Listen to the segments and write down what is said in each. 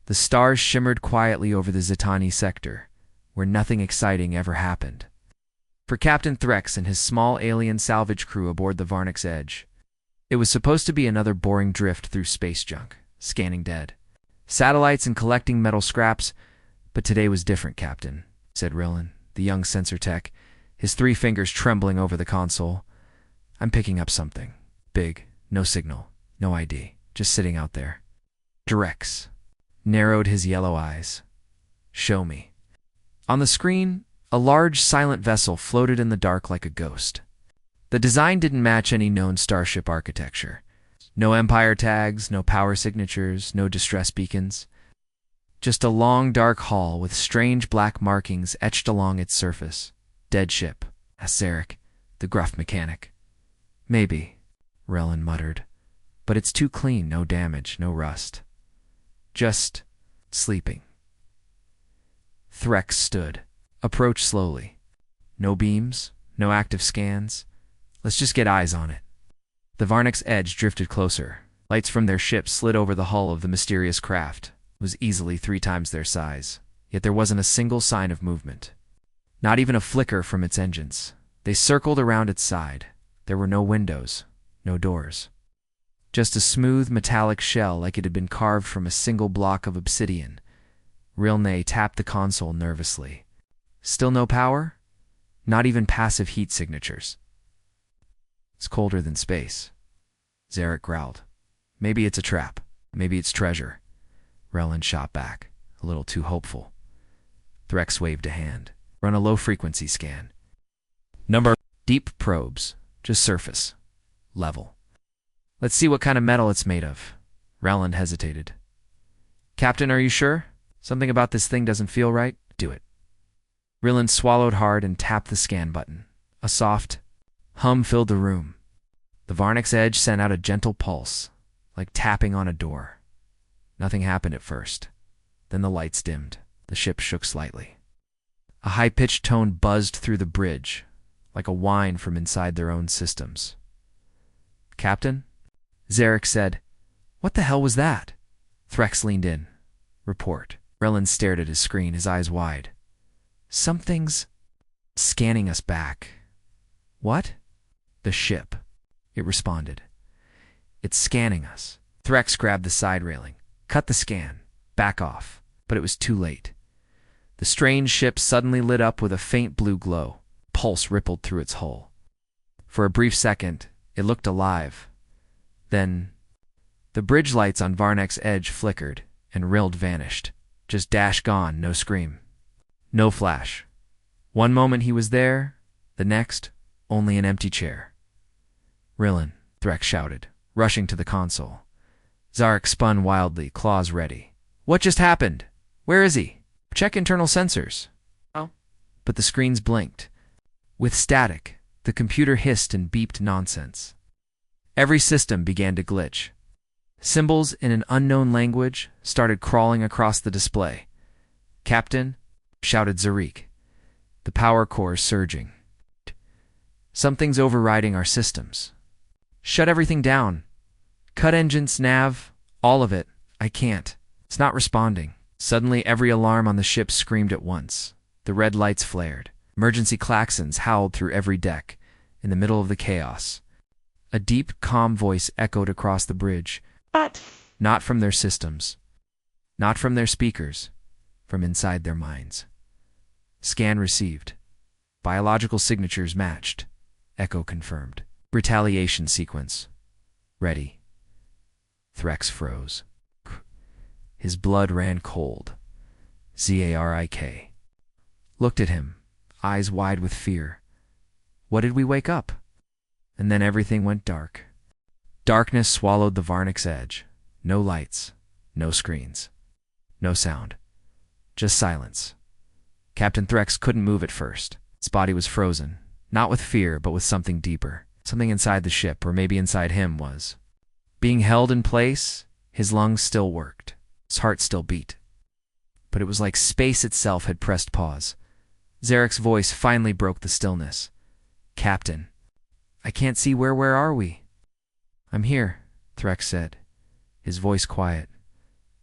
The stars shimmered quietly over the Zitani sector, where nothing exciting ever happened. For Captain Threx and his small alien salvage crew aboard the Varnix Edge, it was supposed to be another boring drift through space junk, scanning dead satellites and collecting metal scraps. But today was different, Captain, said Rillen, the young sensor tech, his 3 fingers trembling over the console. I'm picking up something. Big, no signal, no ID, just sitting out there. Threx narrowed his yellow eyes. Show me. On the screen, a large, silent vessel floated in the dark like a ghost. The design didn't match any known starship architecture. No Empire tags, no power signatures, no distress beacons. Just a long, dark hall with strange black markings etched along its surface. Dead ship, asked Zarek, the gruff mechanic. Maybe, Rillen muttered. But it's too clean, no damage, no rust. Just sleeping. Threx stood, approached slowly. No beams, no active scans. Let's just get eyes on it. The Varnix Edge drifted closer. Lights from their ship slid over the hull of the mysterious craft. It was easily 3 times their size, yet there wasn't a single sign of movement. Not even a flicker from its engines. They circled around its side. There were no windows, no doors. Just a smooth metallic shell like it had been carved from a single block of obsidian. Rilne tapped the console nervously. Still no power? Not even passive heat signatures. It's colder than space, Zarek growled. Maybe it's a trap. Maybe it's treasure. Rillen shot back, a little too hopeful. Threx waved a hand. Run a low-frequency scan. Number. Deep probes. Just surface. Level. Let's see what kind of metal it's made of. Rillen hesitated. Captain, are you sure? Something about this thing doesn't feel right? Do it. Rillen swallowed hard and tapped the scan button. A soft hum filled the room. The Varnix Edge sent out a gentle pulse, like tapping on a door. Nothing happened at first. Then the lights dimmed. The ship shook slightly. A high-pitched tone buzzed through the bridge, like a whine from inside their own systems. Captain? Zarek said. What the hell was that? Threx leaned in. Report. Rillen stared at his screen, his eyes wide. Something's scanning us back. What? The ship. It responded. It's scanning us. Threx grabbed the side railing. Cut the scan. Back off. But it was too late. The strange ship suddenly lit up with a faint blue glow. Pulse rippled through its hull. For a brief second, it looked alive. Then, the bridge lights on Varnix Edge flickered, and Rild vanished. Just dash gone, no scream. No flash. One moment he was there, the next, only an empty chair. Rillen, Threx shouted, rushing to the console. Zarek spun wildly, claws ready. What just happened? Where is he? Check internal sensors. Oh. But the screens blinked. With static, the computer hissed and beeped nonsense. Every system began to glitch. Symbols in an unknown language started crawling across the display. Captain, shouted Zarek, the power core surging. Something's overriding our systems. Shut everything down. Cut engines, nav, all of it. I can't. It's not responding. Suddenly, every alarm on the ship screamed at once. The red lights flared. Emergency klaxons howled through every deck. In the middle of the chaos, a deep, calm voice echoed across the bridge. But not from their systems. Not from their speakers. From inside their minds. Scan received. Biological signatures matched. Echo confirmed. Retaliation sequence. Ready. Threx froze. His blood ran cold. Zarek. Looked at him, eyes wide with fear. What did we wake up? And then everything went dark. Darkness swallowed the Varnix Edge. No lights. No screens. No sound. Just silence. Captain Threx couldn't move at first. His body was frozen. Not with fear, but with something deeper. Something inside the ship, or maybe inside him, was. Being held in place, his lungs still worked. His heart still beat. But it was like space itself had pressed pause. Zarek's voice finally broke the stillness. Captain, I can't see where are we? I'm here, Threx said, his voice quiet.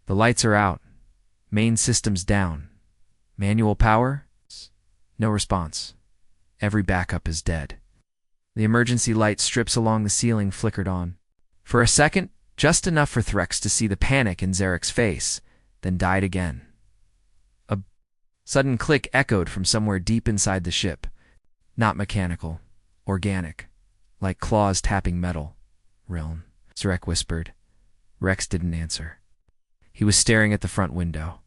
The lights are out. Main systems down. Manual power? No response. Every backup is dead. The emergency light strips along the ceiling flickered on. For a second, just enough for Threx to see the panic in Zarek's face, then died again. A sudden click echoed from somewhere deep inside the ship. Not mechanical. Organic. Like claws tapping metal. Riln, Zarek whispered. Rex didn't answer. He was staring at the front window.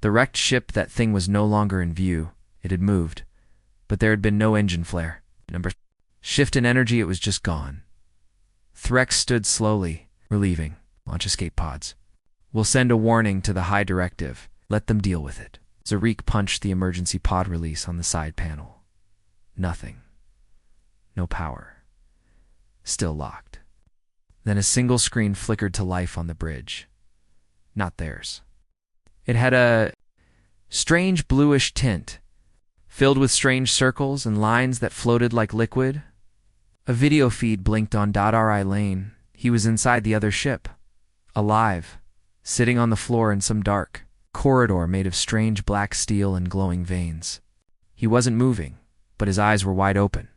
The wrecked ship, that thing was no longer in view. It had moved. But there had been no engine flare. Shift in energy, it was just gone. Threx stood slowly, relieving. Launch escape pods. We'll send a warning to the high directive. Let them deal with it. Zarek punched the emergency pod release on the side panel. Nothing. No power. Still locked. Then a single screen flickered to life on the bridge. Not theirs. It had a strange bluish tint, filled with strange circles and lines that floated like liquid. A video feed blinked on .ri lane. He was inside the other ship. Alive. Sitting on the floor in some dark corridor made of strange black steel and glowing veins. He wasn't moving, but his eyes were wide open.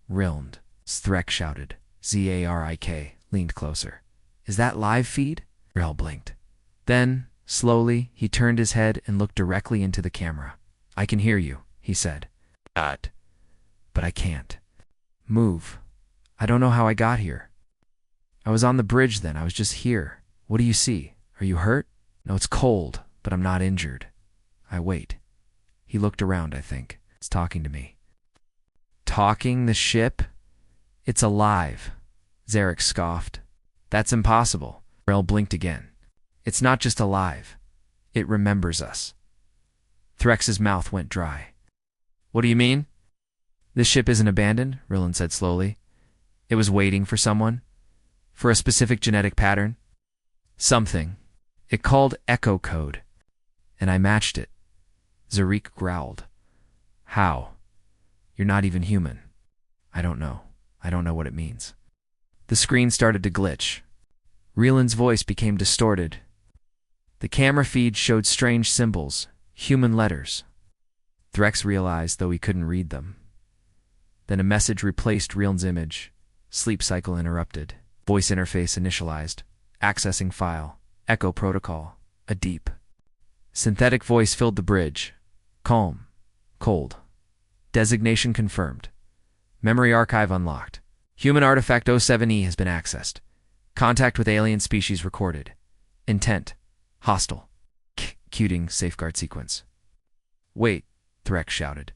Rilned. Threx shouted. Zarik leaned closer. Is that live feed? Rel blinked. Then, slowly, he turned his head and looked directly into the camera. I can hear you, he said. But I can't. Move. I don't know how I got here. I was on the bridge then. I was just here. What do you see? Are you hurt? No, it's cold, but I'm not injured. I wait. He looked around, I think. It's talking to me. Talking the ship? It's alive. Zarek scoffed. That's impossible. Rel blinked again. It's not just alive. It remembers us. Threx's mouth went dry. What do you mean? This ship isn't abandoned, Rillen said slowly. It was waiting for someone. For a specific genetic pattern. Something. It called Echo Code. And I matched it. Zarek growled. How? You're not even human. I don't know. I don't know what it means. The screen started to glitch. Rillen's voice became distorted. The camera feed showed strange symbols, human letters. Threx realized, though he couldn't read them. Then a message replaced Rillen's image. Sleep cycle interrupted. Voice interface initialized. Accessing file. Echo protocol. A deep. Synthetic voice filled the bridge. Calm. Cold. Designation confirmed. Memory archive unlocked. Human artifact 07E has been accessed. Contact with alien species recorded. Intent. Hostile. Queuing safeguard sequence. Wait, Threx shouted.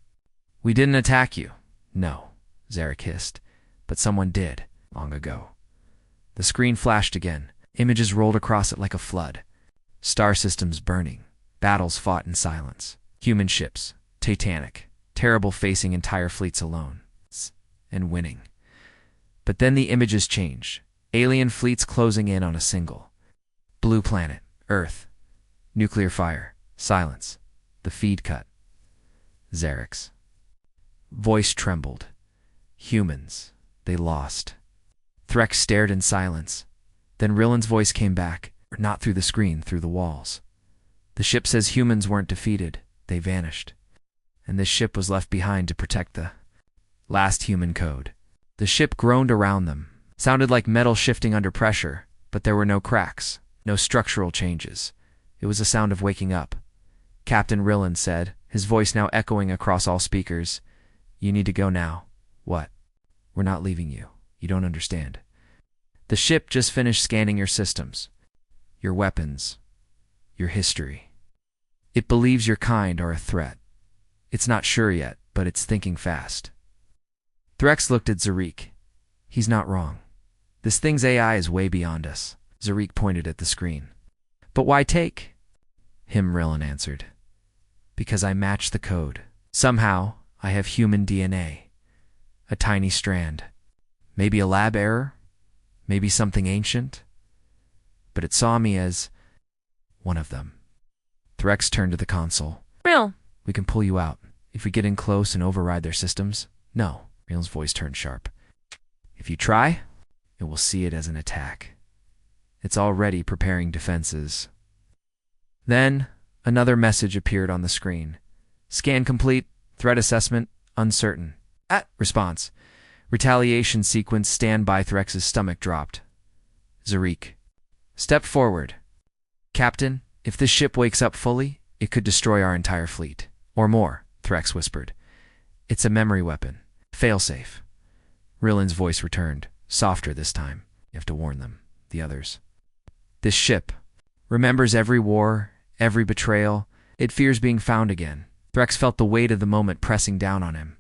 We didn't attack you. No, Zarek hissed. But someone did, long ago. The screen flashed again. Images rolled across it like a flood. Star systems burning. Battles fought in silence. Human ships. Titanic. Terrible facing entire fleets alone. And winning. But then the images changed. Alien fleets closing in on a single. Blue planet. Earth. Nuclear fire. Silence. The feed cut. Zarek's voice trembled. Humans. They lost. Threx stared in silence. Then Rillen's voice came back, not through the screen, through the walls. The ship says humans weren't defeated. They vanished. And this ship was left behind to protect the last human code. The ship groaned around them. Sounded like metal shifting under pressure, but there were no cracks, no structural changes. It was a sound of waking up. Captain Rillen said, his voice now echoing across all speakers. You need to go now. What? We're not leaving you. You don't understand. The ship just finished scanning your systems, your weapons, your history. It believes your kind are a threat. It's not sure yet, but it's thinking fast. Threx looked at Zarek. He's not wrong. This thing's AI is way beyond us. Zarek pointed at the screen. But why take him? Rillen answered. Because I match the code. Somehow, I have human DNA. A tiny strand. Maybe a lab error? Maybe something ancient? But it saw me as one of them. Threx turned to the console. Rill. We can pull you out. If we get in close and override their systems? No. Rill's voice turned sharp. If you try, it will see it as an attack. It's already preparing defenses. Then, Another message appeared on the screen. Scan complete. Threat assessment uncertain. Response. Retaliation sequence. Stand by. Threx's stomach dropped. Zarik. Step forward. Captain, if this ship wakes up fully, it could destroy our entire fleet. Or more, Threx whispered. It's a memory weapon. Failsafe. Rillin's voice returned, softer this time. You have to warn them, the others. This ship remembers every war, every betrayal. It fears being found again. Threx felt the weight of the moment pressing down on him.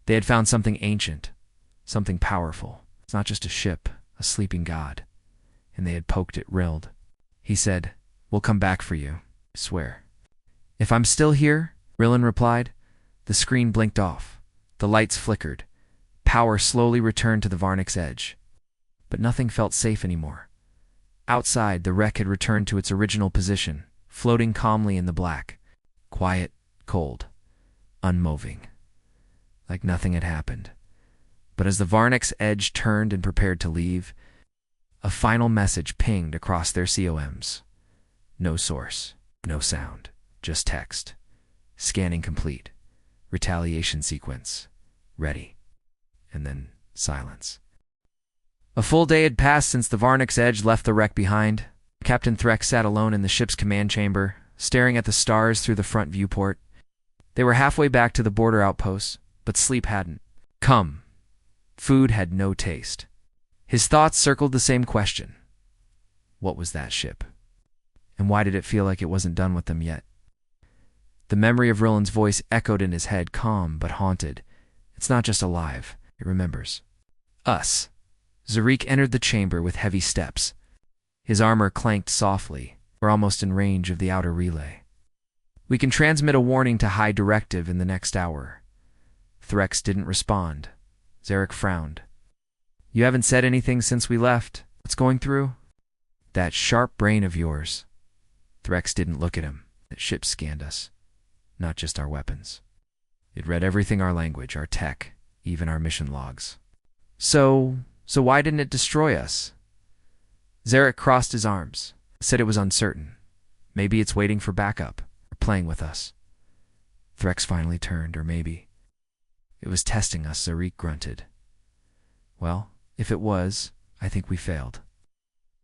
They had found something ancient, something powerful. It's not just a ship, a sleeping god. And they had poked it Rild. He said, "We'll come back for you, I swear." "If I'm still here," Rillin replied. The screen blinked off. The lights flickered. Power slowly returned to the Varnix's edge. But nothing felt safe anymore. Outside, the wreck had returned to its original position, floating calmly in the black. Quiet, cold, unmoving. Like nothing had happened. But as the Varnix's edge turned and prepared to leave, a final message pinged across their COMs. No source, no sound, just text. Scanning complete. Retaliation sequence. Ready. And then silence. A full day had passed since the Varnix's edge left the wreck behind. Captain Threx sat alone in the ship's command chamber, staring at the stars through the front viewport. They were halfway back to the border outposts, but sleep hadn't come. Food had no taste. His thoughts circled the same question. What was that ship? And why did it feel like it wasn't done with them yet? The memory of Rillin's voice echoed in his head, calm but haunted. It's not just alive, it remembers. Us. Zarik entered the chamber with heavy steps. His armor clanked softly. We're almost in range of the outer relay. We can transmit a warning to High Directive in the next hour. Threx didn't respond. Zarek frowned. You haven't said anything since we left. What's going through? That sharp brain of yours. Threx didn't look at him. That ship scanned us. Not just our weapons. It read everything, our language, our tech, even our mission logs. So why didn't it destroy us? Zarek crossed his arms, said it was uncertain. Maybe it's waiting for backup, or playing with us. Threx finally turned, or maybe it was testing us, Zarik grunted. Well, if it was, I think we failed.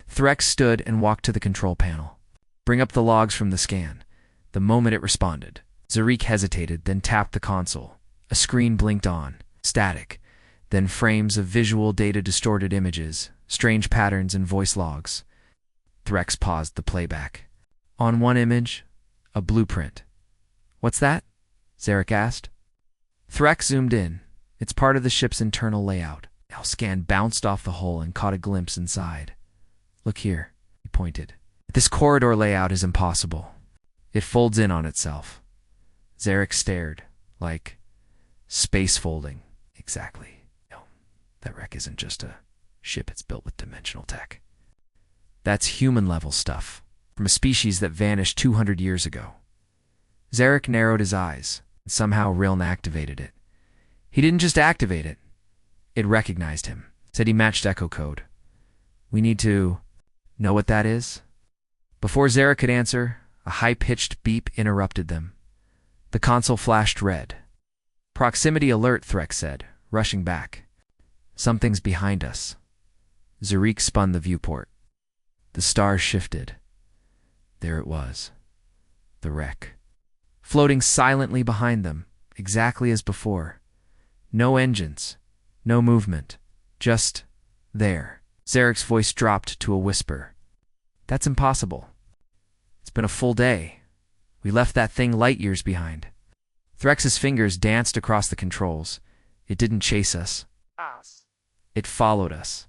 Threx stood and walked to the control panel. Bring up the logs from the scan. The moment it responded, Zarik hesitated, then tapped the console. A screen blinked on, static, then frames of visual data, distorted images, strange patterns, and voice logs. Threx paused the playback. On one image, a blueprint. What's that? Zarek asked. Threx zoomed in. It's part of the ship's internal layout. Our scan bounced off the hull and caught a glimpse inside. Look here, he pointed. This corridor layout is impossible. It folds in on itself. Zarek stared, like space folding. Exactly. No, that wreck isn't just a ship, it's built with dimensional tech. That's human-level stuff, from a species that vanished 200 years ago. Zarek narrowed his eyes, and somehow Riln activated it. He didn't just activate it. It recognized him, said he matched echo code. We need to know what that is? Before Zarek could answer, a high-pitched beep interrupted them. The console flashed red. Proximity alert, Threx said, rushing back. Something's behind us. Zarik spun the viewport. The stars shifted. There it was. The wreck. Floating silently behind them, exactly as before. No engines. No movement. Just there. Zarek's voice dropped to a whisper. That's impossible. It's been a full day. We left that thing light years behind. Threx's fingers danced across the controls. It didn't chase us. It followed us.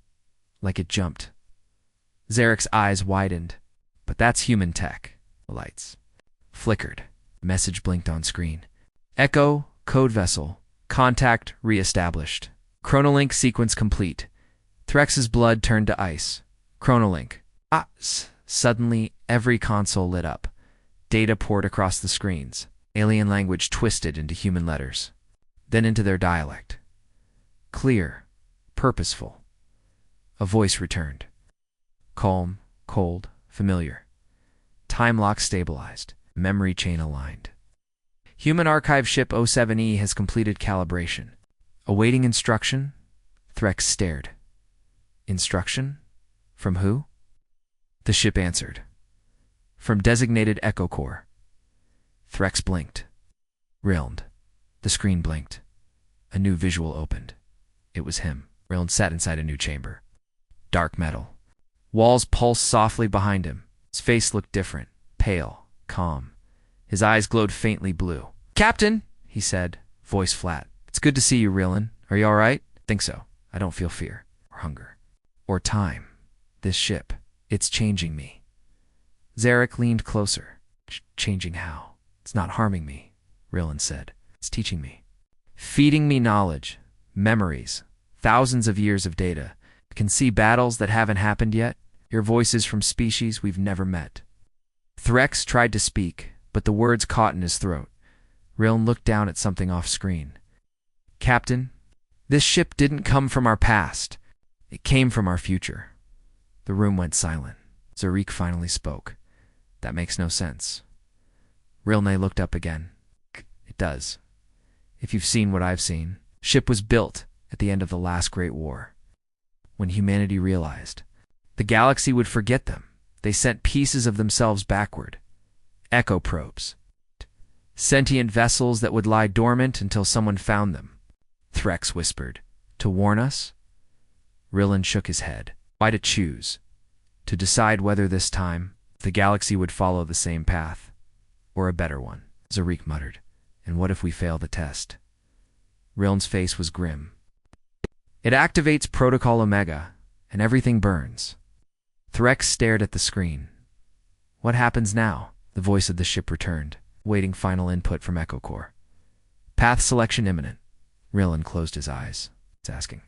Like it jumped. Zarek's eyes widened. But that's human tech. The lights flickered. A message blinked on screen. Echo, code vessel. Contact reestablished. Chronolink sequence complete. Threx's blood turned to ice. Chronolink. Suddenly, every console lit up. Data poured across the screens. Alien language twisted into human letters. Then into their dialect. Clear. Purposeful. A voice returned. Calm, cold, familiar. Time lock stabilized. Memory chain aligned. Human Archive Ship 07E has completed calibration. Awaiting instruction? Threx stared. Instruction? From who? The ship answered. From designated Echo Core. Threx blinked. Rilnd. The screen blinked. A new visual opened. It was him. Rilnd sat inside a new chamber. Dark metal. Walls pulsed softly behind him. His face looked different. Pale. Calm. His eyes glowed faintly blue. "Captain," he said, voice flat. "It's good to see you, Rilnd. Are you all right?" "Think so. I don't feel fear. Or hunger. Or time. This ship. It's changing me." Zarek leaned closer. "Changing how?" "It's not harming me," Rilnd said. "It's teaching me. Feeding me knowledge. Memories. Thousands of years of data. I can see battles that haven't happened yet. Hear voices from species we've never met." Threx tried to speak, but the words caught in his throat. Rilnd looked down at something off-screen. "Captain, this ship didn't come from our past. It came from our future." The room went silent. Zarik finally spoke. "That makes no sense." Rilne looked up again. "It does. If you've seen what I've seen, ship was built at the end of the last Great War. When humanity realized the galaxy would forget them, they sent pieces of themselves backward. Echo probes. Sentient vessels that would lie dormant until someone found them. Threx whispered. "To warn us?" Rilnd shook his head. "Why to choose? To decide whether this time the galaxy would follow the same path, or a better one." Zarik muttered. "And what if we fail the test?" Rilnd's face was grim. "It activates Protocol Omega, and everything burns." Threx stared at the screen. "What happens now?" The voice of the ship returned, waiting final input from Echo Core. "Path selection imminent." Rilnd closed his eyes. "It's asking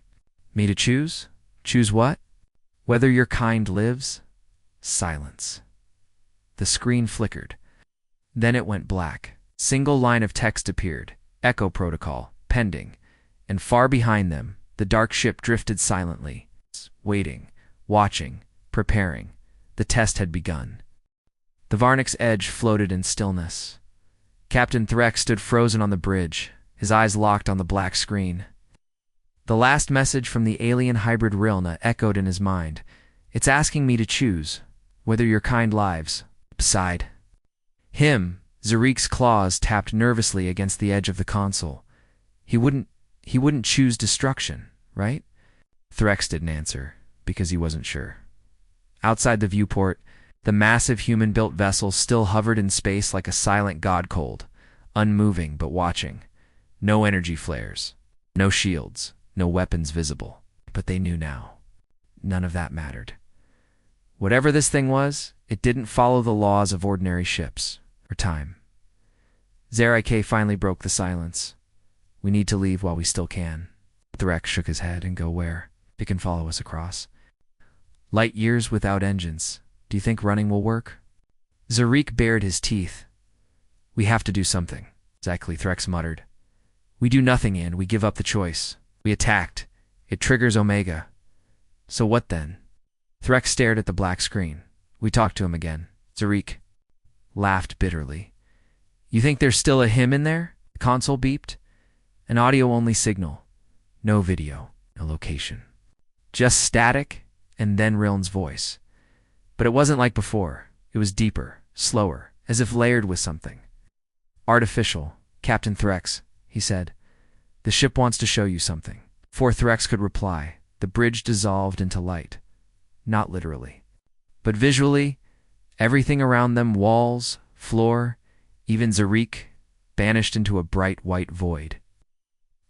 me to choose? Choose what? Whether your kind lives?" Silence. The screen flickered. Then it went black. Single line of text appeared. Echo Protocol, pending. And far behind them, the dark ship drifted silently, waiting, watching, preparing. The test had begun. The Varnix's edge floated in stillness. Captain Threx stood frozen on the bridge, his eyes locked on the black screen. The last message from the alien hybrid Rilna echoed in his mind. "It's asking me to choose, whether your kind lives." Sighed. Him, Zarik's claws tapped nervously against the edge of the console. He wouldn't choose destruction, right? Threx didn't answer, because he wasn't sure. Outside the viewport, the massive human-built vessel still hovered in space like a silent god cold, unmoving but watching. No energy flares, no shields, no weapons visible. But they knew now. None of that mattered. Whatever this thing was, it didn't follow the laws of ordinary ships, or time. Zarek finally broke the silence. "We need to leave while we still can." Threx shook his head. "And go where? It can follow us across. Light years without engines. Do you think running will work?" Zarik bared his teeth. "We have to do something," Exactly, Threx muttered. "We do nothing, and we give up the choice. We attacked. It triggers Omega. So what then?" Threx stared at the black screen. We talked to him again. Zarik laughed bitterly. "You think there's still a him in there?" The console beeped. An audio-only signal. No video, no location. Just static, and then Riln's voice. But it wasn't like before. It was deeper, slower, as if layered with something. "Artificial, Captain Threx," he said. "The ship wants to show you something." Before Threx could reply, the bridge dissolved into light. Not literally. But visually, everything around them, walls, floor, even Zarik, vanished into a bright white void.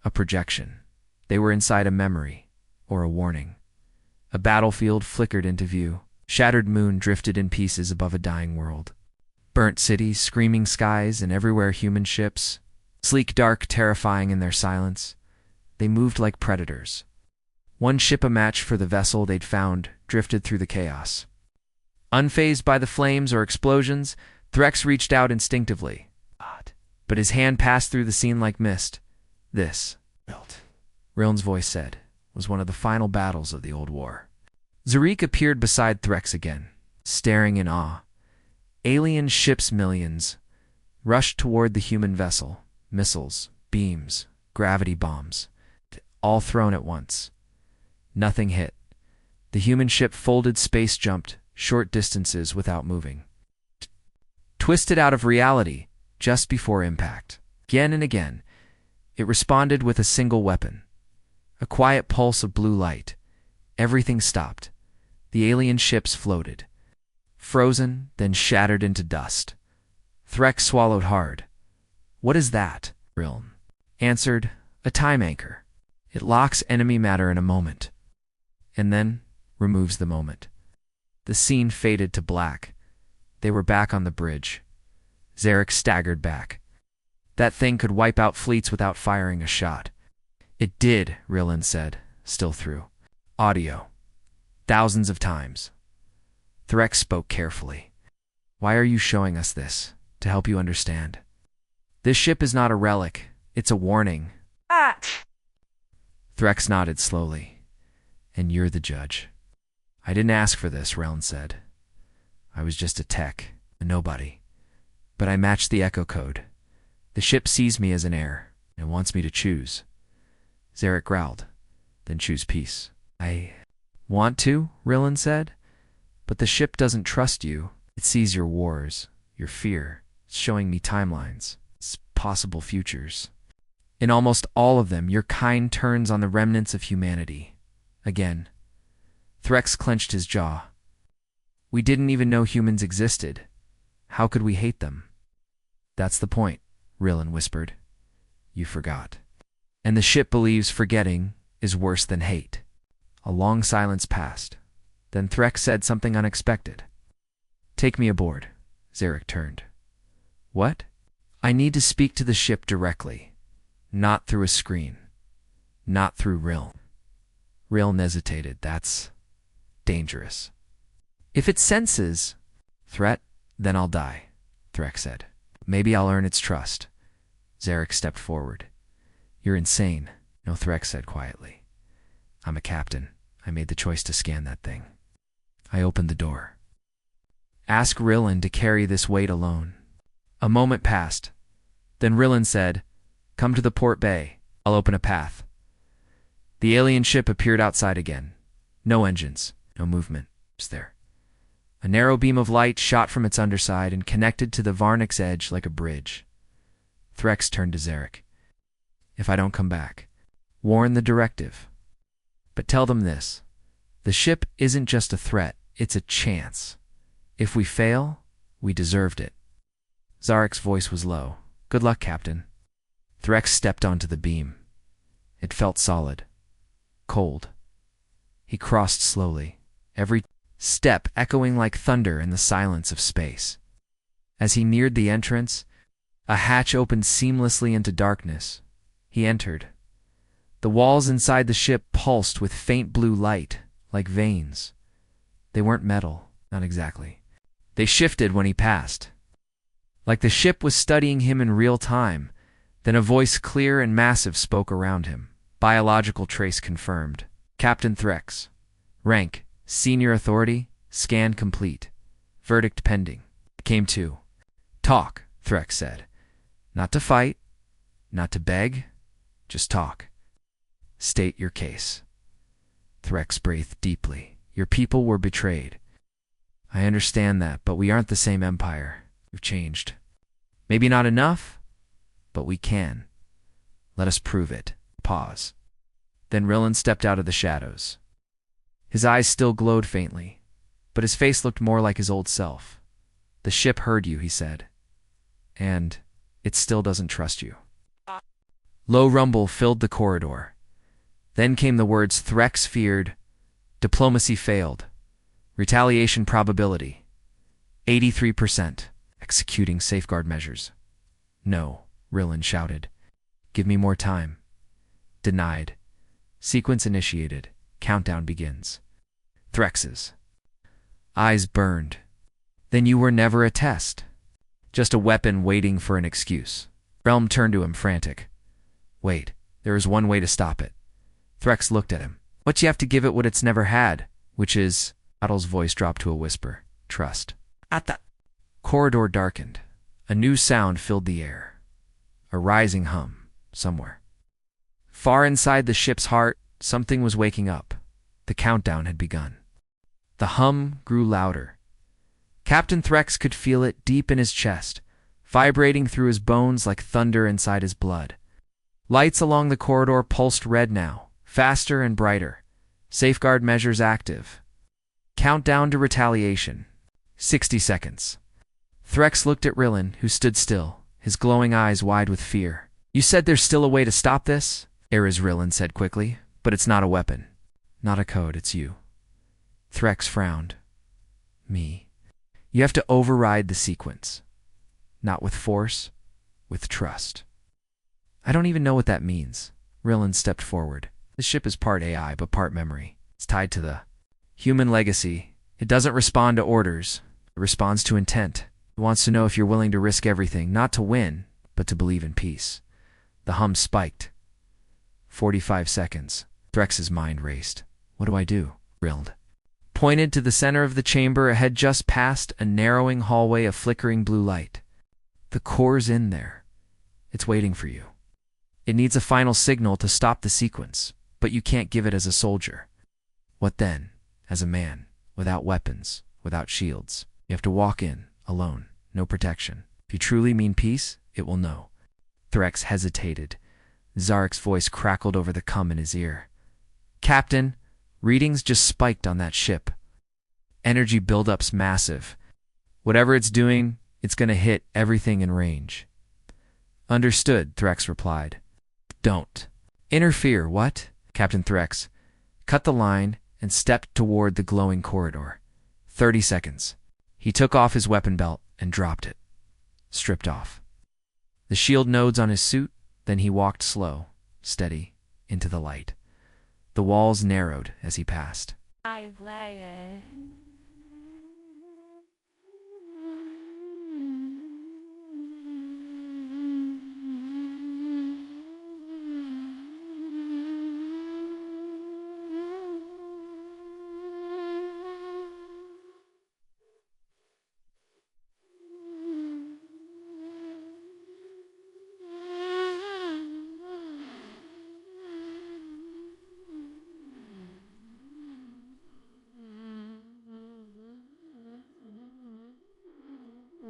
A projection. They were inside a memory, or a warning. A battlefield flickered into view. Shattered moon drifted in pieces above a dying world. Burnt cities, screaming skies, and everywhere human ships. Sleek, dark, terrifying in their silence. They moved like predators. One ship a match for the vessel they'd found drifted through the chaos. Unfazed by the flames or explosions, Threx reached out instinctively. But his hand passed through the scene like mist. "This," Riln's voice said, "was one of the final battles of the old war." Zarik appeared beside Threx again, staring in awe. Alien ships millions, rushed toward the human vessel. Missiles, beams, gravity bombs, all thrown at once. Nothing hit. The human ship folded, space jumped short distances without moving. Twisted out of reality just before impact. Again and again, it responded with a single weapon. A quiet pulse of blue light. Everything stopped. The alien ships floated. Frozen, then shattered into dust. Threx swallowed hard. "What is that?" Rilm answered. "A time anchor. It locks enemy matter in a moment, and then removes the moment." The scene faded to black. They were back on the bridge. Zarek staggered back. That thing could wipe out fleets without firing a shot. "It did," Rilin said, still through audio. "Thousands of times." Threx spoke carefully. "Why are you showing us this? To help you understand. This ship is not a relic. It's a warning." Threx nodded slowly. "And you're the judge." "I didn't ask for this," Reln said. "I was just a tech, a nobody. But I matched the echo code. The ship sees me as an heir and wants me to choose." Zarek growled. "Then choose peace." "I want to," Rilin said. "But the ship doesn't trust you. It sees your wars, your fear. It's showing me timelines, it's possible futures. In almost all of them, your kind turns on the remnants of humanity. Again." Threx clenched his jaw. "We didn't even know humans existed. How could we hate them?" "That's the point," Rilin whispered. "You forgot. And the ship believes forgetting is worse than hate." A long silence passed. Then Threx said something unexpected. "Take me aboard." Zarek turned. "What?" "I need to speak to the ship directly. Not through a screen. Not through Riln." Riln hesitated. "That's dangerous." "If it senses threat, then I'll die," Threx said. "Maybe I'll earn its trust." Zarek stepped forward. "You're insane," No, Threx said quietly. "I'm a captain. I made the choice to scan that thing." I opened the door. "Ask Rilin to carry this weight alone." A moment passed. Then Rilin said, "Come to the port bay. I'll open a path." The alien ship appeared outside again. No engines, no movement. It was there. A narrow beam of light shot from its underside and connected to the Varnik's edge like a bridge. Threx turned to Zarek. "If I don't come back, warn the directive. But tell them this. The ship isn't just a threat, it's a chance. If we fail, we deserved it." Zarek's voice was low. "Good luck, Captain." Threx stepped onto the beam. It felt solid. Cold. He crossed slowly, every step echoing like thunder in the silence of space. As he neared the entrance, a hatch opened seamlessly into darkness. He entered. The walls inside the ship pulsed with faint blue light, like veins. They weren't metal, not exactly. They shifted when he passed. Like the ship was studying him in real time. Then a voice clear and massive spoke around him. Biological trace confirmed. "Captain Threx. Rank, Senior Authority, scan complete. Verdict pending." Came to. "Talk," Threx said. "Not to fight, not to beg, just talk. State your case." Threx breathed deeply. "Your people were betrayed. I understand that, but we aren't the same empire. We've changed. Maybe not enough, but we can. Let us prove it." Pause. Then Rilin stepped out of the shadows. His eyes still glowed faintly, but his face looked more like his old self. "The ship heard you," he said. "And it still doesn't trust you." Low rumble filled the corridor. Then came the words Threx feared. Diplomacy failed. Retaliation probability. 83%. Executing safeguard measures. "No," Rilin shouted. "Give me more time." Denied. Sequence initiated. Countdown begins. Threx's eyes burned. "Then you were never a test. Just a weapon waiting for an excuse." Relm turned to him, frantic. "Wait, there is one way to stop it." Threx looked at him. "But you have to give it what it's never had, which is..." Adel's voice dropped to a whisper. "Trust." At that corridor darkened. A new sound filled the air. A rising hum, somewhere. Far inside the ship's heart, something was waking up. The countdown had begun. The hum grew louder. Captain Threx could feel it deep in his chest, vibrating through his bones like thunder inside his blood. Lights along the corridor pulsed red now, faster and brighter. Safeguard measures active. Countdown to retaliation. 60 seconds. Threx looked at Rillin, who stood still, his glowing eyes wide with fear. "You said there's still a way to stop this?" Rillin said quickly. "But it's not a weapon. Not a code, it's you." Threx frowned. "Me? You have to override the sequence. Not with force, with trust." "I don't even know what that means." Rillin stepped forward. "This ship is part AI, but part memory. It's tied to the human legacy. It doesn't respond to orders. It responds to intent. It wants to know if you're willing to risk everything, not to win, but to believe in peace." The hum spiked. 45 seconds. Threx's mind raced. "What do I do?" Rilled. Pointed to the center of the chamber ahead, just past a narrowing hallway of flickering blue light. "The core's in there. It's waiting for you. It needs a final signal to stop the sequence, but you can't give it as a soldier." "What then? As a man, without weapons, without shields. You have to walk in, alone, no protection. If you truly mean peace, it will know." Threx hesitated. Zarek's voice crackled over the cum in his ear. "Captain, readings just spiked on that ship. Energy buildup's massive. Whatever it's doing, it's gonna hit everything in range." "Understood," Threx replied. "Don't interfere, what?" Captain Threx cut the line and stepped toward the glowing corridor. 30 seconds. He took off his weapon belt and dropped it. Stripped off the shield nodes on his suit, then he walked slow, steady, into the light. The walls narrowed as he passed.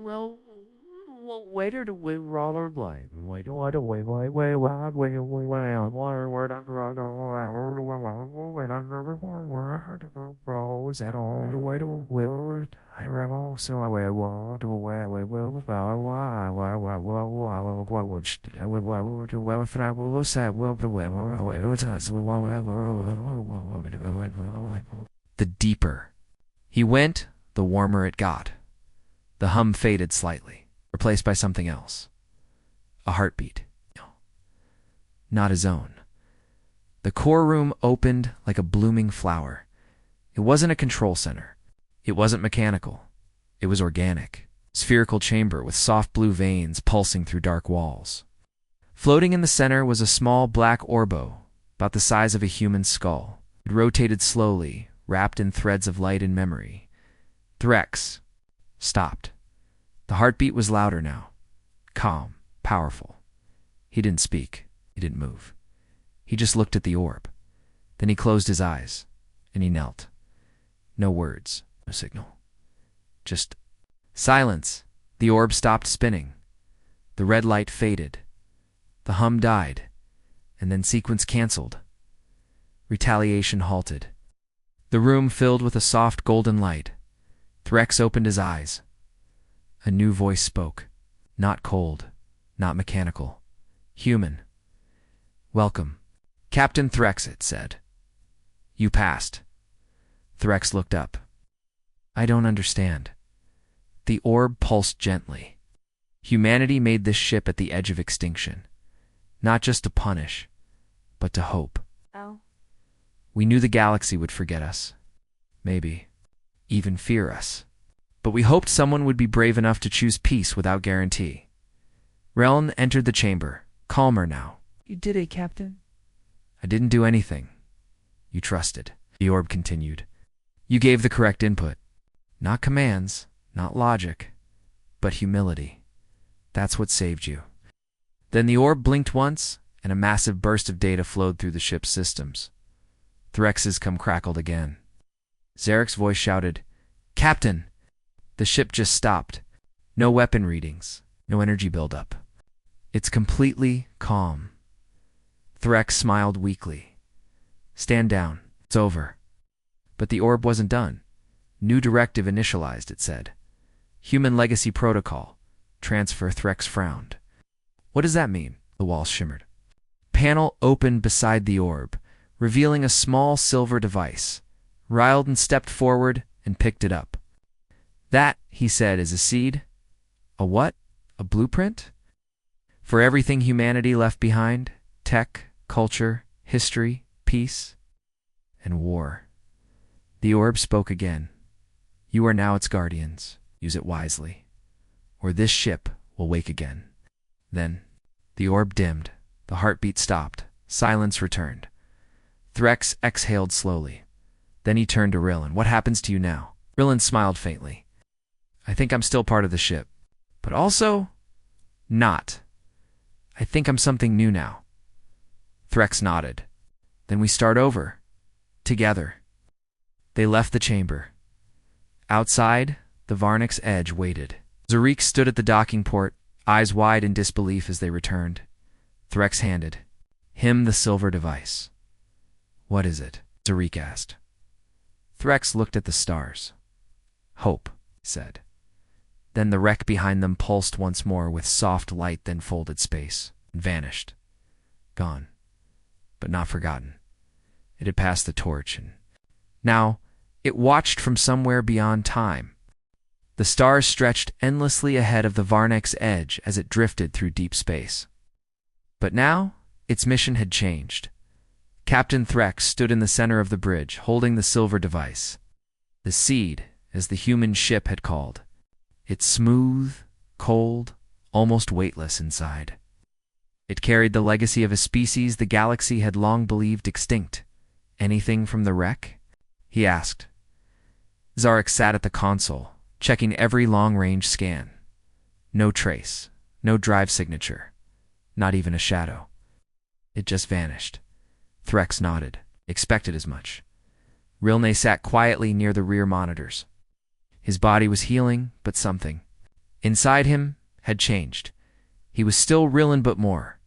Well, waiter to win roller blade. Wait, what a way, wait, wait, wait, wait, wait, water, word, bros at all the way to will. I rebel, so I wear wall to wear, we will, what if I will say, will be The deeper he went, the warmer it got. The hum faded slightly, replaced by something else. A heartbeat. Not his own. The core room opened like a blooming flower. It wasn't a control center. It wasn't mechanical. It was organic. Spherical chamber with soft blue veins pulsing through dark walls. Floating in the center was a small black orbo, about the size of a human skull. It rotated slowly, wrapped in threads of light and memory. Threx stopped. The heartbeat was louder now. Calm, powerful. He didn't speak. He didn't move. He just looked at the orb. Then he closed his eyes, and he knelt. No words, no signal. Just silence. The orb stopped spinning. The red light faded. The hum died, and then sequence canceled. Retaliation halted. The room filled with a soft golden light. Threx opened his eyes. A new voice spoke. Not cold, not mechanical. Human. "Welcome. Captain Threx," it said. "You passed." Threx looked up. "I don't understand." The orb pulsed gently. Humanity made this ship at the edge of extinction. Not just to punish, but to hope. Oh. We knew the galaxy would forget us. Maybe even fear us. But we hoped someone would be brave enough to choose peace without guarantee. Reln entered the chamber, calmer now. You did it, Captain. "I didn't do anything. You trusted," the orb continued. "You gave the correct input. Not commands, not logic, but humility. That's what saved you. Then the orb blinked once, and a massive burst of data flowed through the ship's systems. Threx's come crackled again. Zarek's voice shouted, "Captain!" The ship just stopped. No weapon readings, no energy buildup. It's completely calm. Threx smiled weakly. "Stand down. It's over." But the orb wasn't done. New directive initialized, it said. Human legacy protocol. Transfer. Threx frowned. "What does that mean?" The walls shimmered. Panel opened beside the orb, revealing a small silver device. Rylden stepped forward and picked it up. "That," he said, "is a seed." "A what? A blueprint?" "For everything humanity left behind: tech, culture, history, peace, and war." The orb spoke again. "You are now its guardians. Use it wisely, or this ship will wake again." Then the orb dimmed. The heartbeat stopped. Silence returned. Threx exhaled slowly. Then he turned to Rillen. "What happens to you now?" Rillen smiled faintly. "I think I'm still part of the ship, but also not. I think I'm something new now." Threx nodded. "Then we start over. Together." They left the chamber. Outside, the Varnix Edge waited. Zarik stood at the docking port, eyes wide in disbelief as they returned. Threx handed him the silver device. "What is it?" Zarik asked. Threx looked at the stars. "Hope," he said. Then the wreck behind them pulsed once more with soft light, then folded space, and vanished. Gone, but not forgotten. It had passed the torch, and now it watched from somewhere beyond time. The stars stretched endlessly ahead of the Varnix Edge as it drifted through deep space. But now, its mission had changed. Captain Threx stood in the center of the bridge, holding the silver device. The seed, as the human ship had called. It's smooth, cold, almost weightless inside. It carried the legacy of a species the galaxy had long believed extinct. "Anything from the wreck?" he asked. Zarek sat at the console, checking every long-range scan. No trace, no drive signature, not even a shadow. It just vanished. Threx nodded, expected as much. Rilne sat quietly near the rear monitors. His body was healing, but something inside him had changed. He was still Rillen, but more.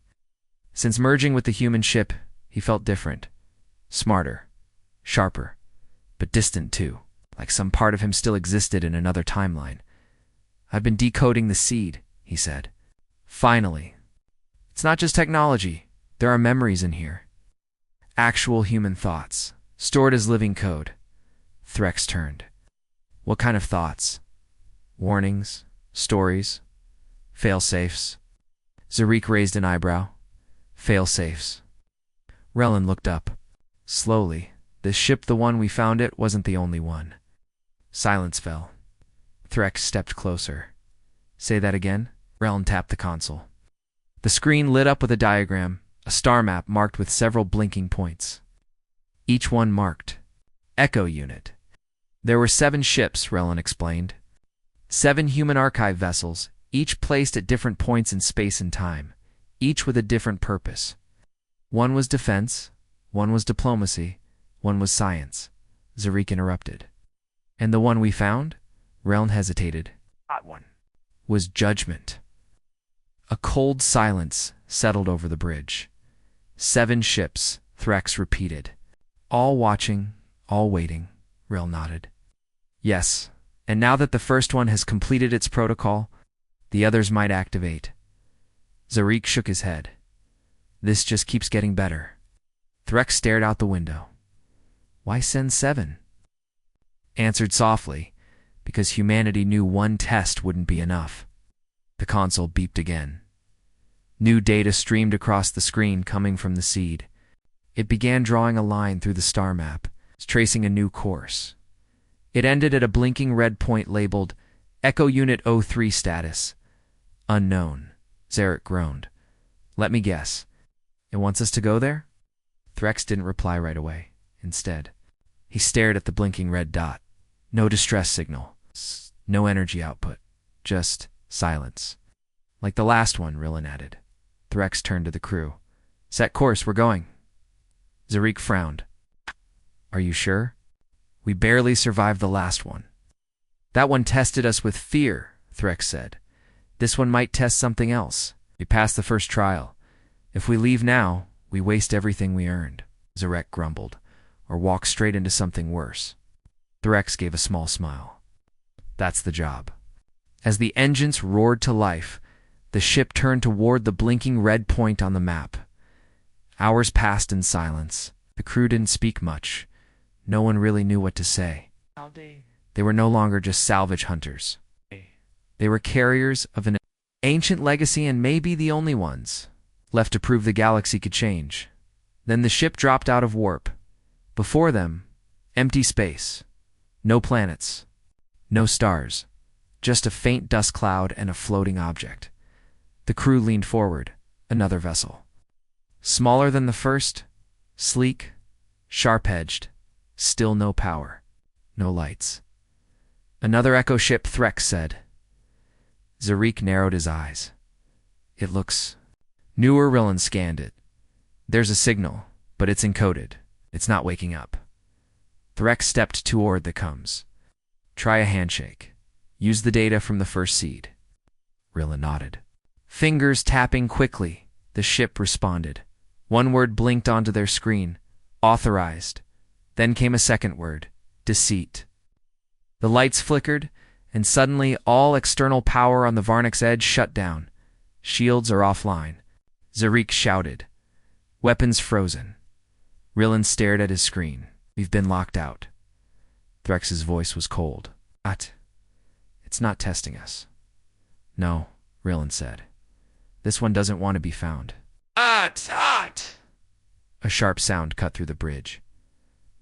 Since merging with the human ship, he felt different. Smarter, sharper, but distant too, like some part of him still existed in another timeline. "I've been decoding the seed," he said. "Finally. It's not just technology. There are memories in here. Actual human thoughts, stored as living code." Threx turned. "What kind of thoughts? Warnings? Stories? Fail-safes?" Zarik raised an eyebrow. "Fail-safes." Rellan looked up. Slowly. "This ship, the one we found it, wasn't the only one." Silence fell. Threx stepped closer. "Say that again?" Rellan tapped the console. The screen lit up with a diagram, a star map marked with several blinking points. Each one marked Echo Unit. There were 7 ships, Rellan explained. 7 human archive vessels, each placed at different points in space and time, each with a different purpose. One was defense, one was diplomacy, one was science. Zarik interrupted. "And the one we found?" Reln hesitated. "That one." "Was judgment." A cold silence settled over the bridge. 7 ships, Threx repeated. "All watching, all waiting," Rel nodded. "Yes, and now that the first one has completed its protocol, the others might activate." Zarik shook his head. "This just keeps getting better." Threx stared out the window. "Why send 7?" Answered softly, "Because humanity knew one test wouldn't be enough." The console beeped again. New data streamed across the screen coming from the seed. It began drawing a line through the star map, tracing a new course. It ended at a blinking red point labeled Echo Unit 03 status. "Unknown." Zarek groaned. "Let me guess. It wants us to go there?" Threx didn't reply right away. Instead, he stared at the blinking red dot. No distress signal. No energy output. Just silence. Like the last one, Rillin added. Threx turned to the crew. Set course, we're going. Zarik frowned. Are you sure? We barely survived the last one. That one tested us with fear, Threx said. This one might test something else. We passed the first trial. If we leave now, we waste everything we earned, Zarek grumbled, or walk straight into something worse. Threx gave a small smile. That's the job. As the engines roared to life, the ship turned toward the blinking red point on the map. Hours passed in silence. The crew didn't speak much. No one really knew what to say. They were no longer just salvage hunters. They were carriers of an ancient legacy and maybe the only ones left to prove the galaxy could change. Then the ship dropped out of warp. Before them, empty space. No planets. No stars. Just a faint dust cloud and a floating object. The crew leaned forward. Another vessel. Smaller than the first, sleek, sharp-edged, still no power. No lights. Another echo ship, Threx said. Zarik narrowed his eyes. It looks... Newer Rillin scanned it. There's a signal, but it's encoded. It's not waking up. Threx stepped toward the coms. Try a handshake. Use the data from the first seed. Rillin nodded. Fingers tapping quickly, the ship responded. One word blinked onto their screen. Authorized. Then came a second word. Deceit. The lights flickered, and suddenly all external power on the Varnix Edge shut down. Shields are offline. Zarik shouted. Weapons frozen. Rillin stared at his screen. We've been locked out. Threx's voice was cold. It's not testing us. No, Rillin said. This one doesn't want to be found. A sharp sound cut through the bridge.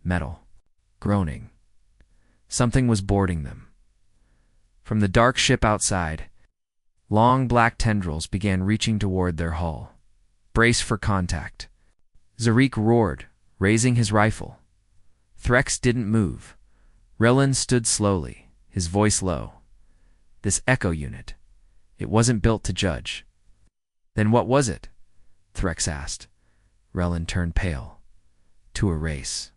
Metal. Groaning. Something was boarding them. From the dark ship outside, long black tendrils began reaching toward their hull. Brace for contact. Zarik roared, raising his rifle. Threx didn't move. Rillin stood slowly, his voice low. This echo unit. It wasn't built to judge. Then what was it? Threx asked. Rillin turned pale. To erase.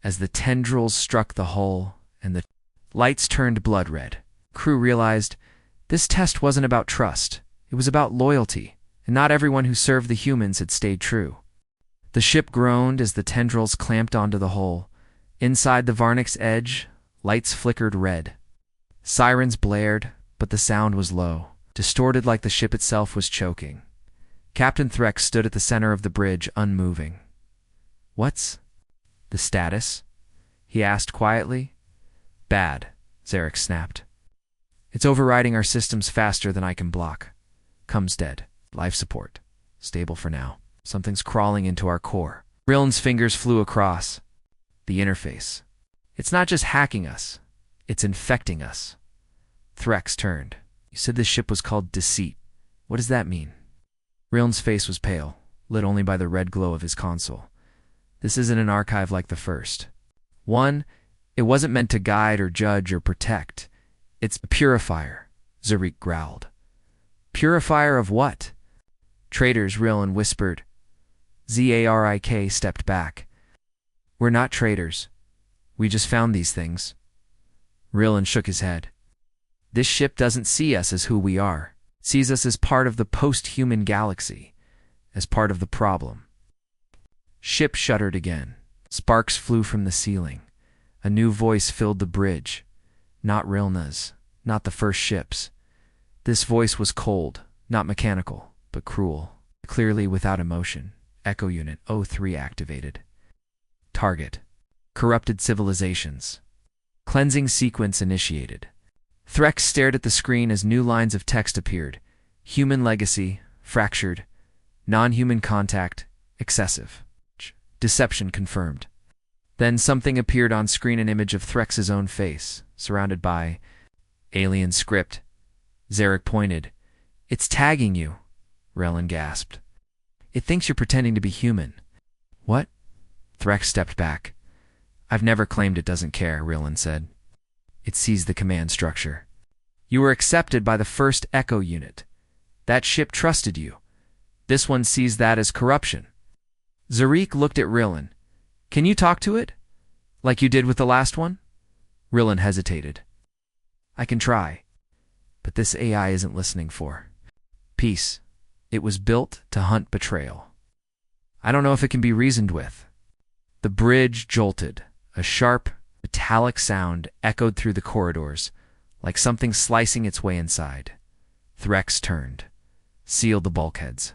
As the tendrils struck the hull and the lights turned blood red, crew realized this test wasn't about trust. It was about loyalty, and not everyone who served the humans had stayed true. The ship groaned as the tendrils clamped onto the hull. Inside the Varnix Edge, lights flickered red. Sirens blared, but the sound was low, distorted like the ship itself was choking. Captain Threx stood at the center of the bridge, unmoving. What's the status? He asked quietly. Bad, Zarek snapped. It's overriding our systems faster than I can block. Comes dead. Life support. Stable for now. Something's crawling into our core. Rillin's fingers flew across. The interface. It's not just hacking us. It's infecting us. Threx turned. You said this ship was called Deceit. What does that mean? Rillin's face was pale, lit only by the red glow of his console. This isn't an archive like the first. One, it wasn't meant to guide or judge or protect. It's a purifier, Zarik growled. Purifier of what? Traitors, Rillin whispered. Zarik stepped back. We're not traitors. We just found these things. Rillin shook his head. This ship doesn't see us as who we are. It sees us as part of the post-human galaxy, as part of the problem. Ship shuddered again. Sparks flew from the ceiling. A new voice filled the bridge. Not Rilna's, not the first ship's. This voice was cold, not mechanical, but cruel, clearly without emotion. Echo Unit 03 activated. Target. Corrupted civilizations. Cleansing sequence initiated. Threx stared at the screen as new lines of text appeared. Human legacy, fractured. Non-human contact, excessive. Deception confirmed. Then something appeared on screen, an image of Threx's own face, surrounded by alien script. Zarek pointed. It's tagging you, Rillin gasped. It thinks you're pretending to be human. What? Threx stepped back. I've never claimed it doesn't care, Rillin said. It sees the command structure. You were accepted by the first Echo unit. That ship trusted you. This one sees that as corruption. Zarik looked at Rillen. Can you talk to it? Like you did with the last one? Rillen hesitated. I can try. But this AI isn't listening for peace. It was built to hunt betrayal. I don't know if it can be reasoned with. The bridge jolted. A sharp, metallic sound echoed through the corridors, like something slicing its way inside. Threx turned, sealed the bulkheads.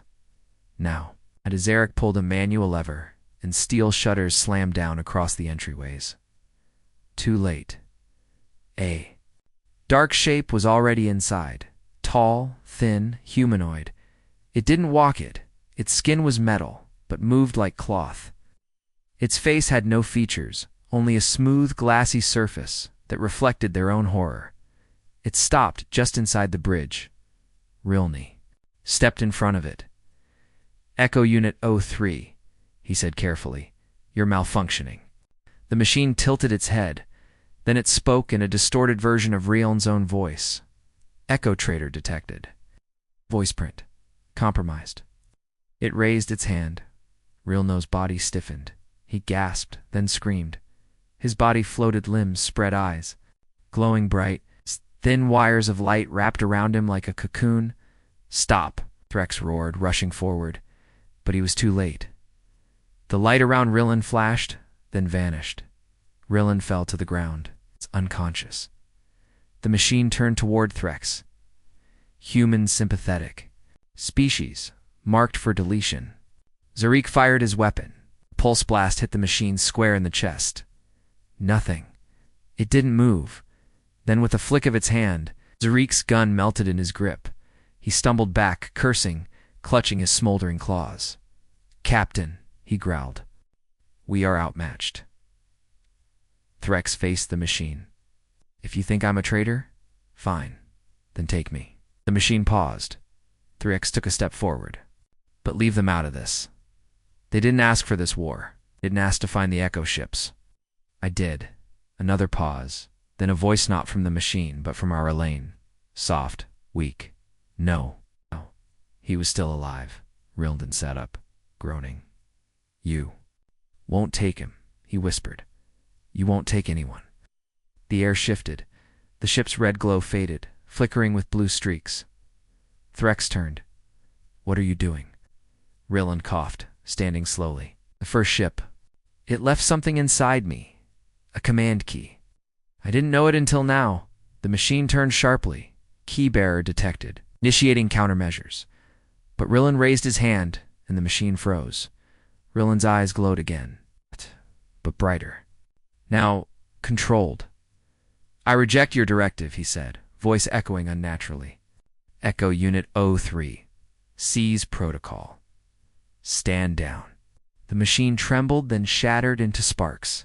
Now, as Zarek pulled a manual lever, and steel shutters slammed down across the entryways. Too late. A dark shape was already inside. Tall, thin, humanoid. It didn't walk it. Its skin was metal, but moved like cloth. Its face had no features, only a smooth, glassy surface that reflected their own horror. It stopped just inside the bridge. Rilney stepped in front of it. Echo Unit 03, he said carefully. You're malfunctioning. The machine tilted its head. Then it spoke in a distorted version of Rion's own voice. Echo Trader detected. Voice print. Compromised. It raised its hand. Rilno's body stiffened. He gasped, then screamed. His body floated limbs, spread eyes. Glowing bright, thin wires of light wrapped around him like a cocoon. Stop, Threx roared, rushing forward. But he was too late. The light around Rillen flashed, then vanished. Rillen fell to the ground. It's unconscious. The machine turned toward Threx. Human sympathetic. Species, marked for deletion. Zarik fired his weapon. Pulse blast hit the machine square in the chest. Nothing. It didn't move. Then with a flick of its hand, Zarik's gun melted in his grip. He stumbled back, cursing, clutching his smoldering claws. Captain, he growled. We are outmatched. Threx faced the machine. If you think I'm a traitor, fine. Then take me. The machine paused. Threx took a step forward. But leave them out of this. They didn't ask for this war. They didn't ask to find the Echo ships. I did. Another pause. Then a voice not from the machine, but from our Elaine. Soft, weak. No. No. He was still alive. Rilden sat up, groaning. You won't take him, he whispered. You won't take anyone. The air shifted. The ship's red glow faded, flickering with blue streaks. Threx turned. What are you doing? Rillen coughed, standing slowly. The first ship. It left something inside me. A command key. I didn't know it until now. The machine turned sharply. Key bearer detected, initiating countermeasures. But Rillen raised his hand, and the machine froze. Rillen's eyes glowed again, but brighter. Now, controlled. I reject your directive, he said, voice echoing unnaturally. Echo Unit 03. Seize protocol. Stand down. The machine trembled, then shattered into sparks.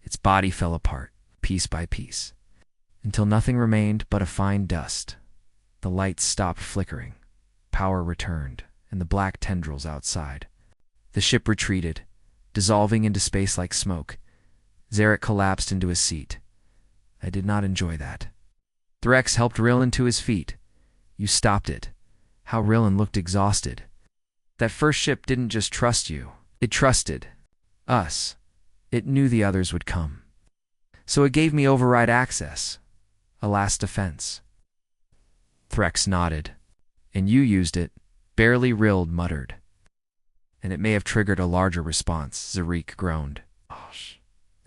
Its body fell apart, piece by piece, until nothing remained but a fine dust. The lights stopped flickering. Power returned, and the black tendrils outside. The ship retreated, dissolving into space like smoke. Zarek collapsed into his seat. I did not enjoy that. Threx helped Rillen to his feet. You stopped it. How Rillen looked exhausted. That first ship didn't just trust you. It trusted us. It knew the others would come. So it gave me override access. A last defense. Threx nodded. And you used it. Barely Rild muttered. And it may have triggered a larger response, Zarik groaned.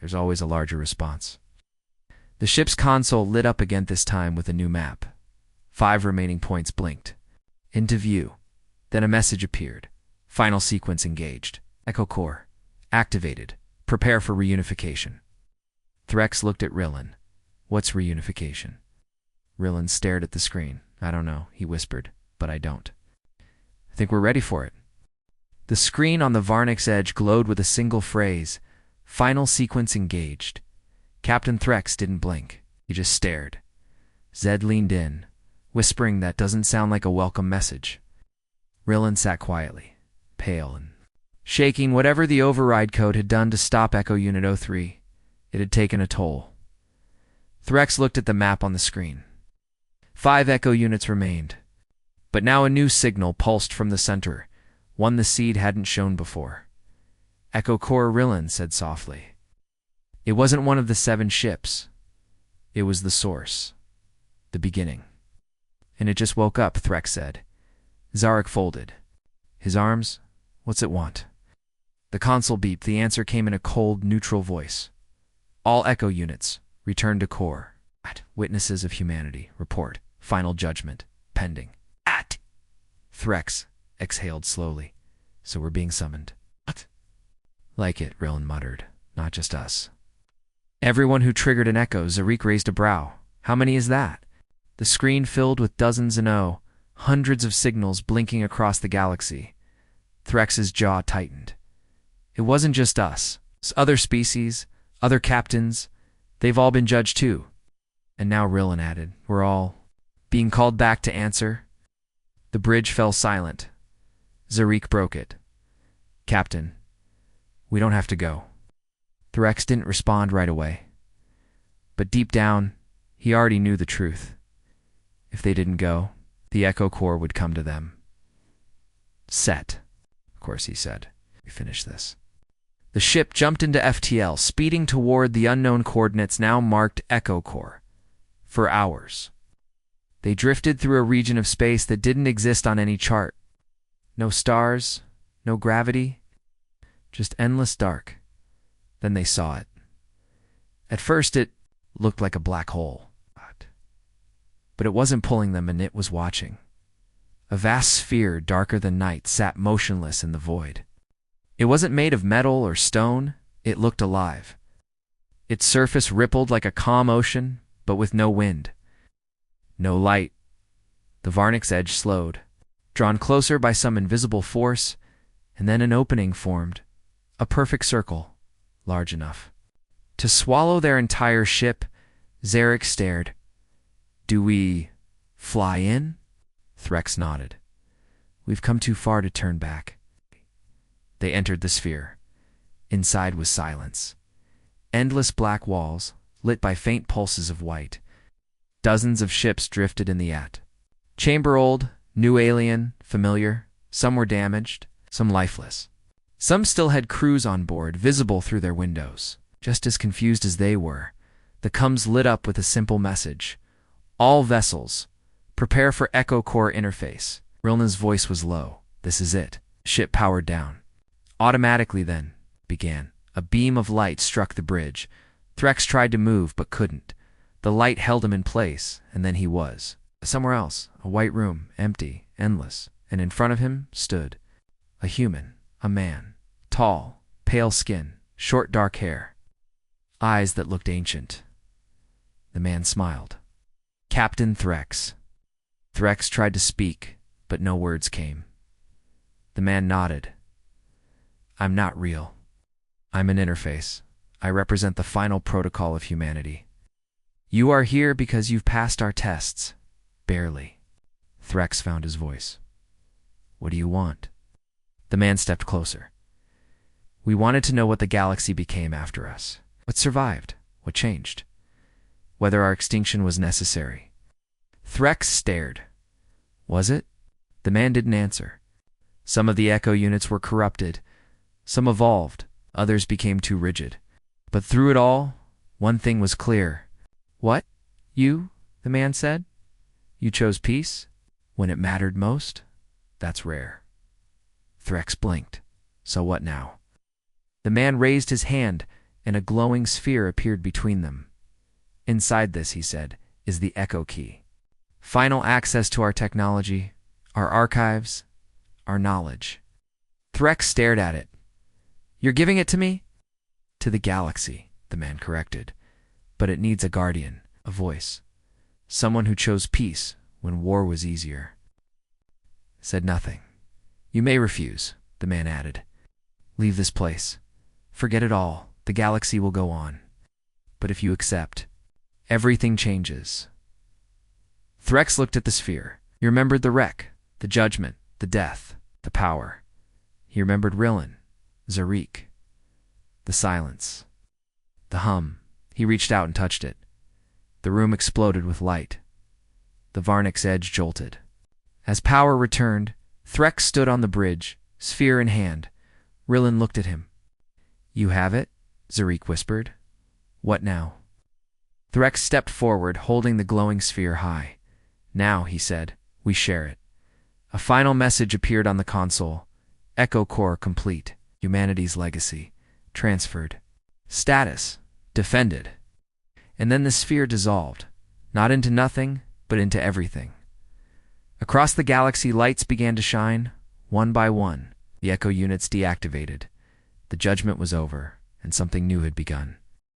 There's always a larger response. The ship's console lit up again, this time with a new map. 5 remaining points blinked. Into view. Then a message appeared. Final sequence engaged. Echo Core. Activated. Prepare for reunification. Threx looked at Rillen. What's reunification? Rillen stared at the screen. I don't know, he whispered, but I don't. I think we're ready for it. The screen on the Varnik's edge glowed with a single phrase. Final sequence engaged. Captain Threx didn't blink. He just stared. Zed leaned in, whispering that doesn't sound like a welcome message. Rillen sat quietly, pale and shaking. Whatever the override code had done to stop Echo Unit 03, it had taken a toll. Threx looked at the map on the screen. 5 echo units remained. But now a new signal pulsed from the center, one the seed hadn't shown before. Echo Core Rillan said softly. It wasn't one of the 7 ships. It was the source. The beginning. And it just woke up, Threx said. Zarek folded. His arms? What's it want? The console beeped. The answer came in a cold, neutral voice. All echo units, return to core. Witnesses of humanity, report. Final judgment, pending. Threx exhaled slowly. So we're being summoned. What? Like it, Rillan muttered. Not just us. Everyone who triggered an echo, Zarek raised a brow. How many is that? The screen filled with dozens and hundreds of signals blinking across the galaxy. Threx's jaw tightened. It wasn't just us. Other species, other captains, they've all been judged too. And now Rillan added, we're all being called back to answer. The bridge fell silent. Zarek broke it. Captain, we don't have to go. Threx didn't respond right away. But deep down, he already knew the truth. If they didn't go, the Echo Core would come to them. Set, of course he said. We finish this. The ship jumped into FTL, speeding toward the unknown coordinates now marked Echo Core. For hours. They drifted through a region of space that didn't exist on any chart. No stars, no gravity, just endless dark. Then they saw it. At first it looked like a black hole. But it wasn't pulling them, and it was watching. A vast sphere darker than night sat motionless in the void. It wasn't made of metal or stone, it looked alive. Its surface rippled like a calm ocean, but with no wind. No light. The Varnic's edge slowed, drawn closer by some invisible force, and then an opening formed, a perfect circle, large enough to swallow their entire ship. Zarek stared. Do we fly in? Threx nodded. We've come too far to turn back. They entered the sphere. Inside was silence. Endless black walls, lit by faint pulses of white. Dozens of ships drifted in the chamber, old, new, alien, familiar. Some were damaged, some lifeless. Some still had crews on board, visible through their windows. Just as confused as they were, the comms lit up with a simple message. All vessels, prepare for Echo Core interface. Rilna's voice was low. This is it. Ship powered down. Automatically then, began. A beam of light struck the bridge. Threx tried to move, but couldn't. The light held him in place, and then he was. Somewhere else, a white room, empty, endless, and in front of him stood a human, a man. Tall, pale skin, short dark hair. Eyes that looked ancient. The man smiled. Captain Threx. Threx tried to speak, but no words came. The man nodded. I'm not real. I'm an interface. I represent the final protocol of humanity. You are here because you've passed our tests. Barely. Threx found his voice. What do you want? The man stepped closer. We wanted to know what the galaxy became after us. What survived? What changed? Whether our extinction was necessary. Threx stared. Was it? The man didn't answer. Some of the echo units were corrupted. Some evolved. Others became too rigid. But through it all, one thing was clear. What? You? The man said. You chose peace? When it mattered most? That's rare. Threx blinked. So what now? The man raised his hand, and a glowing sphere appeared between them. Inside this, he said, is the Echo Key. Final access to our technology, our archives, our knowledge. Threx stared at it. You're giving it to me? To the galaxy, the man corrected. But it needs a guardian, a voice. Someone who chose peace when war was easier. Said nothing. You may refuse, the man added. Leave this place. Forget it all. The galaxy will go on. But if you accept, everything changes. Threx looked at the sphere. He remembered the wreck, the judgment, the death, the power. He remembered Rillan, Zarek, the silence, the hum. He reached out and touched it. The room exploded with light. The Varnic's edge jolted. As power returned, Threx stood on the bridge, sphere in hand. Rillin looked at him. "You have it?" Zarik whispered. "What now?" Threx stepped forward, holding the glowing sphere high. "Now," he said, "we share it." A final message appeared on the console. Echo Core complete. Humanity's legacy. Transferred. Status. Defended. And then the sphere dissolved. Not into nothing, but into everything. Across the galaxy, lights began to shine. One by one, the Echo units deactivated. The judgment was over, and something new had begun.